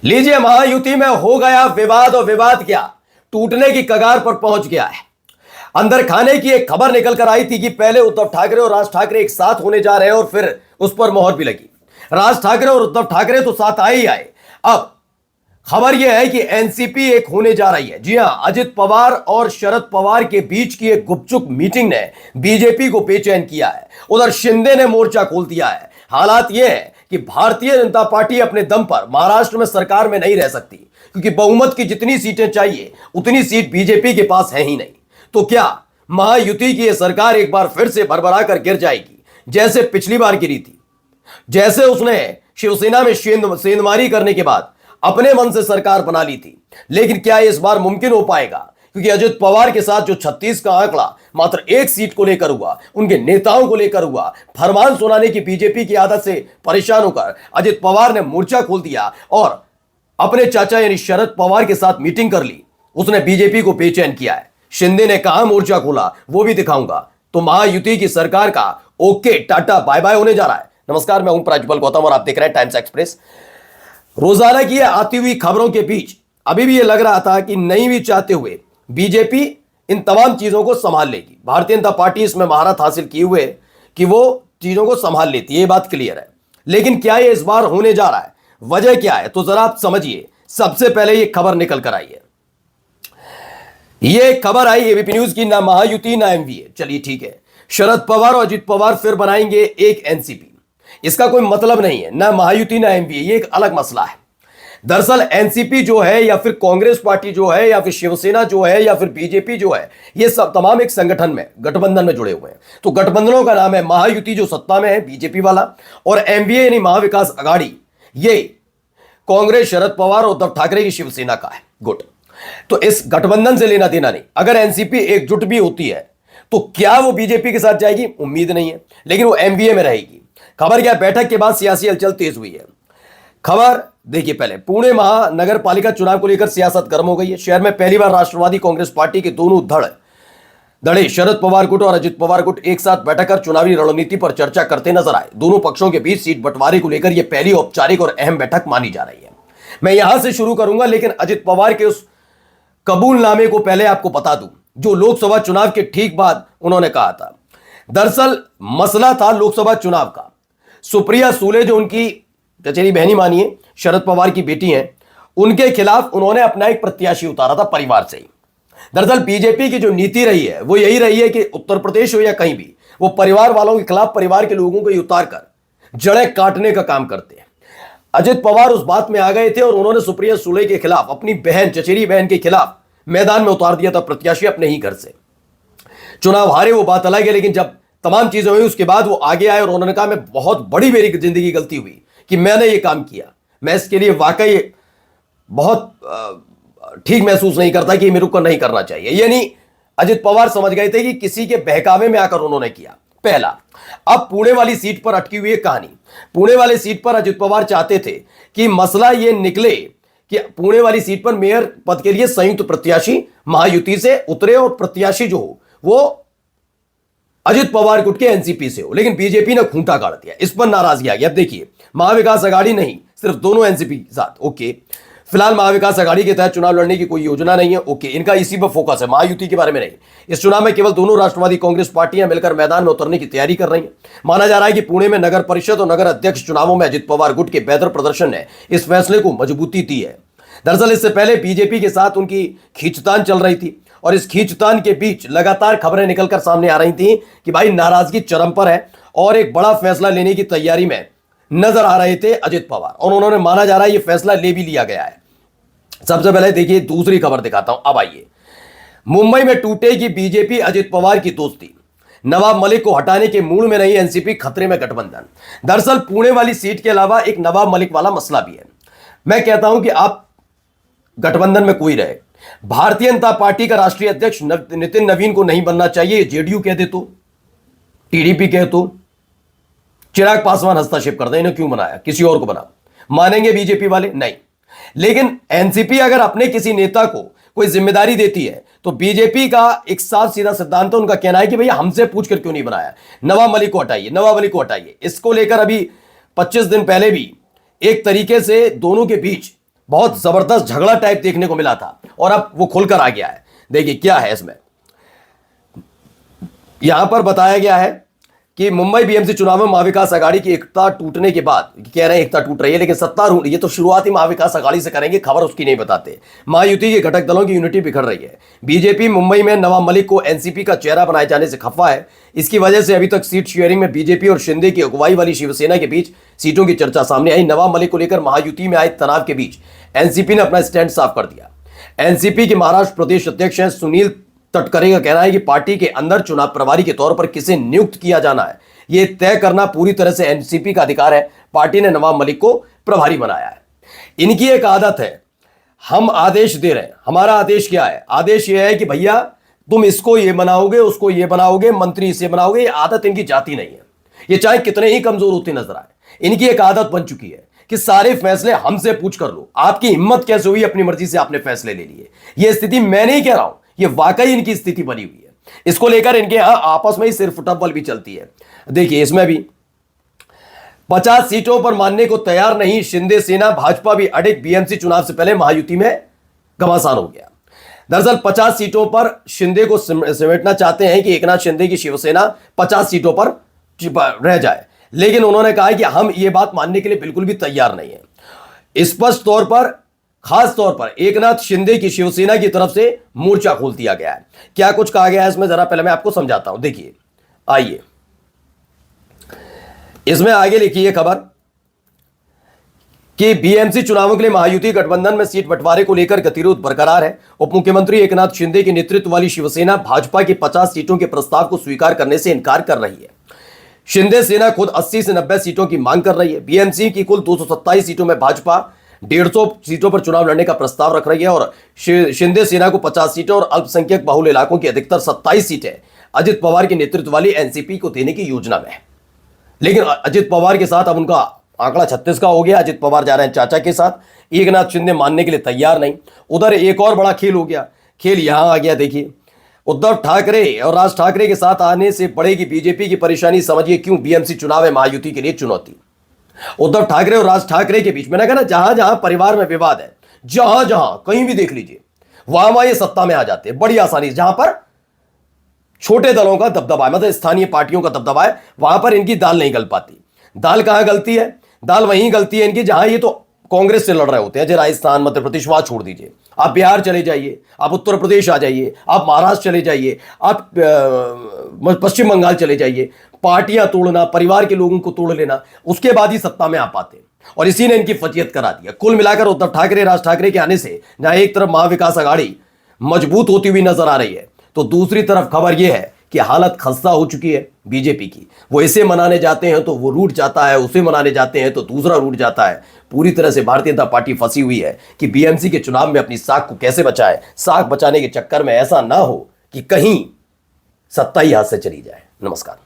लीजिए, महायुति में हो गया विवाद और विवाद क्या टूटने की कगार पर पहुंच गया है। अंदर खाने की एक खबर निकल कर आई थी कि पहले उद्धव ठाकरे और राज ठाकरे एक साथ होने जा रहे हैं और फिर उस पर मोहर भी लगी। राज ठाकरे और उद्धव ठाकरे तो साथ आए ही आए। अब खबर यह है कि एनसीपी एक होने जा रही है। जी हां, अजित पवार और शरद पवार के बीच की एक गुपचुप मीटिंग ने बीजेपी को बेचैन किया है। उधर शिंदे ने मोर्चा खोल दिया है। हालात यह है कि भारतीय जनता पार्टी अपने दम पर महाराष्ट्र में सरकार में नहीं रह सकती, क्योंकि बहुमत की जितनी सीटें चाहिए उतनी सीट बीजेपी के पास है ही नहीं। तो क्या महायुति की यह सरकार एक बार फिर से भरभरा कर गिर जाएगी, जैसे पिछली बार गिरी थी? जैसे उसने शिवसेना में सेंधमारी करने के बाद अपने मन से सरकार बना ली थी, लेकिन क्या इस बार मुमकिन हो पाएगा? क्योंकि अजित पवार के साथ जो 36 का आंकड़ा मात्र एक सीट को लेकर हुआ, उनके नेताओं को लेकर हुआ, फरमान सुनाने की बीजेपी की आदत से परेशान होकर अजित पवार ने मोर्चा खोल दिया और अपने चाचा यानी शरद पवार के साथ मीटिंग कर ली। उसने बीजेपी को बेचैन किया है। शिंदे ने कहां मोर्चा खोला वो भी दिखाऊंगा। तो महायुति की सरकार का ओके टाटा बाय बाय होने जा रहा है। नमस्कार, मैं हूं प्रज्वल गौतम और आप देख रहे हैं टाइम्स एक्सप्रेस। रोजाना की आती हुई खबरों के बीच अभी भी यह लग रहा था कि नहीं भी चाहते हुए बीजेपी इन तमाम चीजों को संभाल लेगी। भारतीय जनता पार्टी इसमें महारत हासिल किए हुए कि वो चीजों को संभाल लेती है, ये बात क्लियर है। लेकिन क्या ये इस बार होने जा रहा है? वजह क्या है? तो जरा आप समझिए। सबसे पहले ये खबर निकल कर आई है। ये खबर आई एबीपी न्यूज की, ना महायुति ना एमवीए। चलिए ठीक है, शरद पवार और अजित पवार फिर बनाएंगे एक एनसीपी। इसका कोई मतलब नहीं है, ना महायुति ना एमवीए, ये एक अलग मसला है। दरअसल एनसीपी जो है या फिर कांग्रेस पार्टी जो है या फिर शिवसेना जो है या फिर बीजेपी जो है, ये सब तमाम एक संगठन में, गठबंधन में जुड़े हुए हैं। तो गठबंधनों का नाम है महायुति जो सत्ता में है बीजेपी वाला, और एमवीए यानी महाविकास अघाड़ी, ये कांग्रेस शरद पवार और उद्धव ठाकरे की शिवसेना का है। गुड। तो इस गठबंधन से लेना देना नहीं। अगर एनसीपी एकजुट भी होती है तो क्या वो बीजेपी के साथ जाएगी? उम्मीद नहीं है, लेकिन वो एमवीए में रहेगी। खबर क्या? बैठक के बाद सियासी हलचल तेज हुई है। खबर देखिए, पहले पुणे महानगर पालिका चुनाव को लेकर सियासत गर्म हो गई है। शहर में पहली बार राष्ट्रवादी कांग्रेस पार्टी के दोनों धड़े शरद पवार गुट और अजित पवार गुट एक साथ बैठक कर चुनावी रणनीति पर चर्चा करते नजर आए। दोनों पक्षों के बीच सीट बंटवारे को लेकर यह पहली औपचारिक और अहम बैठक मानी जा रही है। मैं यहां से शुरू करूंगा, लेकिन अजित पवार के उस कबूलनामे को पहले आपको बता दूं जो लोकसभा चुनाव के ठीक बाद उन्होंने कहा था। दरअसल मसला था लोकसभा चुनाव का। सुप्रिया सूले जो उनकी चचेरी बहनी मानिए, शरद पवार की बेटी हैं, उनके खिलाफ उन्होंने अपना एक प्रत्याशी उतारा था परिवार से ही। दरअसल बीजेपी की जो नीति रही है वो यही रही है कि उत्तर प्रदेश हो या कहीं भी, वो परिवार वालों के खिलाफ परिवार के लोगों को ही उतार कर जड़ें काटने का काम करते हैं। अजित पवार उस बात में आ गए थे और उन्होंने सुप्रिया सूले के खिलाफ, अपनी बहन, चचेरी बहन के खिलाफ मैदान में उतार दिया था प्रत्याशी अपने ही घर से। चुनाव हारे वो बात अलग है, लेकिन जब तमाम चीजें हुई उसके बाद वो आगे आए और उन्होंने कहा मैं बहुत बड़ी मेरी जिंदगी गलती हुई कि मैंने ये काम किया। मैं इसके लिए वाकई बहुत ठीक महसूस नहीं करता कि मेरे को नहीं करना चाहिए। यानी अजित पवार समझ गए थे कि किसी के बहकावे में आकर उन्होंने किया। पहला। अब पुणे वाली सीट पर अटकी हुई कहानी। पुणे वाली सीट पर अजित पवार चाहते थे कि मसला यह निकले कि पुणे वाली सीट पर मेयर पद के लिए संयुक्त प्रत्याशी महायुति से उतरे और प्रत्याशी जो हो वो अजित पवार गुट के एनसीपी से हो, लेकिन बीजेपी ने खूंटा गाड़ दिया। इस पर नाराजगी आ गई। अब देखिए, महाविकास अघाड़ी नहीं, सिर्फ दोनों एनसीपी के साथ। ओके, फिलहाल महाविकास अघाड़ी के तहत चुनाव लड़ने की कोई योजना नहीं है। ओके, इनका इसी पर फोकस है, महायुति के बारे में नहीं। इस चुनाव में केवल दोनों राष्ट्रवादी कांग्रेस पार्टियां मिलकर मैदान में उतरने की तैयारी कर रही हैं। माना जा रहा है कि पुणे में नगर परिषद और नगर अध्यक्ष चुनावों में अजित पवार गुट के बेहतर प्रदर्शन ने इस फैसले को मजबूती दी है। दरअसल इससे पहले बीजेपी के साथ उनकी खींचतान चल रही थी और इस खींचतान के बीच लगातार खबरें निकलकर सामने आ रही थी कि भाई नाराजगी चरम पर है और एक बड़ा फैसला लेने की तैयारी में नजर आ रहे थे अजित पवार, और उन्होंने माना जा रहा है ये फैसला ले भी लिया गया है। सबसे पहले देखिए दूसरी खबर दिखाता हूं। अब आइए, मुंबई में टूटेगी बीजेपी अजित पवार की दोस्ती। नवाब मलिक को हटाने के मूड में नहीं एनसीपी, खतरे में गठबंधन। दरअसल पुणे वाली सीट के अलावा एक नवाब मलिक वाला मसला भी है। मैं कहता हूं कि आप गठबंधन में कोई रहे, भारतीय जनता पार्टी का राष्ट्रीय अध्यक्ष नितिन नवीन को नहीं बनना चाहिए। जेडीयू कह दे तो, टीडीपी कह तो, चिराग पासवान हस्तक्षेप कर दे, इन्हें क्यों बनाया, किसी और को बना। मानेंगे बीजेपी वाले? नहीं। लेकिन एनसीपी अगर अपने किसी नेता को कोई जिम्मेदारी देती है तो बीजेपी का एक साफ सीधा सिद्धांत है, उनका कहना है कि भैया हमसे पूछकर क्यों नहीं बनाया, नवाब मलिक को हटाइए, नवाब मलिक को हटाइए। इसको लेकर अभी 25 दिन पहले भी एक तरीके से दोनों के बीच बहुत जबरदस्त झगड़ा टाइप देखने को मिला था और अब वो खुलकर आ गया है। देखिए क्या है इसमें, यहां पर बताया गया है कि मुंबई बीएमसी चुनाव में महाविकास आघाड़ी की एकता टूटने के बाद, कह रहे हैं एकता टूट रही है लेकिन सत्तारूढ़, ये तो शुरुआती महाविकास आघाड़ी से करेंगे, खबर उसकी नहीं बताते। महायुति के घटक दलों की यूनिटी बिखर रही है। बीजेपी मुंबई में नवाब मलिक को एनसीपी का चेहरा बनाए जाने से खफा है। इसकी वजह से अभी तक सीट शेयरिंग में बीजेपी और शिंदे की अगुवाई वाली शिवसेना के बीच सीटों की चर्चा सामने आई। नवाब मलिक को लेकर महायुति में आए तनाव के बीच एनसीपी ने अपना स्टैंड साफ कर दिया। एनसीपी के महाराष्ट्र प्रदेश अध्यक्ष हैं सुनील तटकरे का कहना है कि पार्टी के अंदर चुनाव प्रभारी के तौर पर किसे नियुक्त किया जाना है यह तय करना पूरी तरह से एनसीपी का अधिकार है। पार्टी ने नवाब मलिक को प्रभारी बनाया है। इनकी एक आदत है, हम आदेश दे रहे हैं, हमारा आदेश क्या है, आदेश यह है कि भैया तुम इसको ये बनाओगे, उसको ये बनाओगे, मंत्री इसे बनाओगे। ये आदत इनकी जाती नहीं है, ये चाहे कितने ही कमजोर होते नजर आए। इनकी एक आदत बन चुकी है कि सारे फैसले हमसे पूछ कर लो। आपकी हिम्मत कैसे हुई अपनी मर्जी से आपने फैसले ले लिए। यह स्थिति मैं नहीं कह रहा हूं, ये वाकई इनकी स्थिति बनी हुई है। इसको लेकर इनके यहां आपस में ही सिर्फ फुटबॉल भी चलती है। देखिए इसमें भी 50 सीटों पर मानने को तैयार नहीं शिंदे सेना, भाजपा भी अड़िग। बीएमसी चुनाव से पहले महायुति में घमासान हो गया। दरअसल 50 सीटों पर शिंदे को समेटना चाहते हैं कि एकनाथ शिंदे की शिवसेना 50 सीटों पर रह जाए, लेकिन उन्होंने कहा कि हम ये बात मानने के लिए बिल्कुल भी तैयार नहीं है। स्पष्ट तौर पर, खास तौर पर एकनाथ शिंदे की शिवसेना की तरफ से मोर्चा खोल दिया गया है। क्या कुछ कहा गया है इसमें जरा पहले मैं आपको समझाता हूं। देखिए आइए, इसमें आगे लिखी है खबर कि बीएमसी चुनावों के लिए महायुति गठबंधन में सीट बंटवारे को लेकर गतिरोध बरकरार है। उप मुख्यमंत्री एकनाथ शिंदे के नेतृत्व वाली शिवसेना भाजपा की 50 सीटों के प्रस्ताव को स्वीकार करने से इनकार कर रही है। शिंदे सेना खुद 80 से 90 सीटों की मांग कर रही है। बीएमसी की कुल 227 सीटों में भाजपा 150 सीटों पर चुनाव लड़ने का प्रस्ताव रख रही है और शिंदे सेना को 50 सीटें और अल्पसंख्यक बहुल इलाकों की अधिकतर 27 सीटें अजित पवार के नेतृत्व वाली एनसीपी को देने की योजना में है। लेकिन अजित पवार के साथ अब उनका आंकड़ा 36 का हो गया। अजित पवार जा रहे हैं चाचा के साथ। एकनाथ शिंदे मानने के लिए तैयार नहीं। उधर एक और बड़ा खेल हो गया, खेल यहां आ गया। देखिए उद्धव ठाकरे और राज ठाकरे के साथ आने से बढ़ेगी बीजेपी की परेशानी, समझिए क्यों। बीएमसी चुनाव है महायुति के लिए चुनौती। उद्धव ठाकरे और राज ठाकरे के बीच में, ना कहना, जहां जहां परिवार में विवाद है, जहां जहां कहीं भी देख लीजिए, वहां ये सत्ता में आ जाते हैं बड़ी आसानी से। जहां पर छोटे दलों का दबदबा है, मतलब स्थानीय पार्टियों का दबदबा है, वहां पर इनकी दाल नहीं गल पाती। दाल कहां गलती है? दाल वहीं गलती है इनकी जहां ये तो कांग्रेस से लड़ रहे होते हैं। जैसे राजस्थान, मध्य प्रदेश, वहां छोड़ दीजिए, आप बिहार चले जाइए, आप उत्तर प्रदेश आ जाइए, आप महाराष्ट्र चले जाइए, आप पश्चिम बंगाल चले जाइए। पार्टियां तोड़ना, परिवार के लोगों को तोड़ लेना, उसके बाद ही सत्ता में आ पाते। और इसी ने इनकी फजीयत करा दिया। कुल मिलाकर उद्धव ठाकरे, राज ठाकरे के आने से जहां एक तरफ महाविकास आघाड़ी मजबूत होती हुई नजर आ रही है, तो दूसरी तरफ खबर यह है कि हालत खस्ता हो चुकी है बीजेपी की। वो इसे मनाने जाते हैं तो वो रूठ जाता है, उसे मनाने जाते हैं तो दूसरा रूठ जाता है। पूरी तरह से भारतीय जनता पार्टी फंसी हुई है कि बीएमसी के चुनाव में अपनी साख को कैसे बचाए। साख बचाने के चक्कर में ऐसा ना हो कि कहीं सत्ता ही हाथ से चली जाए। नमस्कार।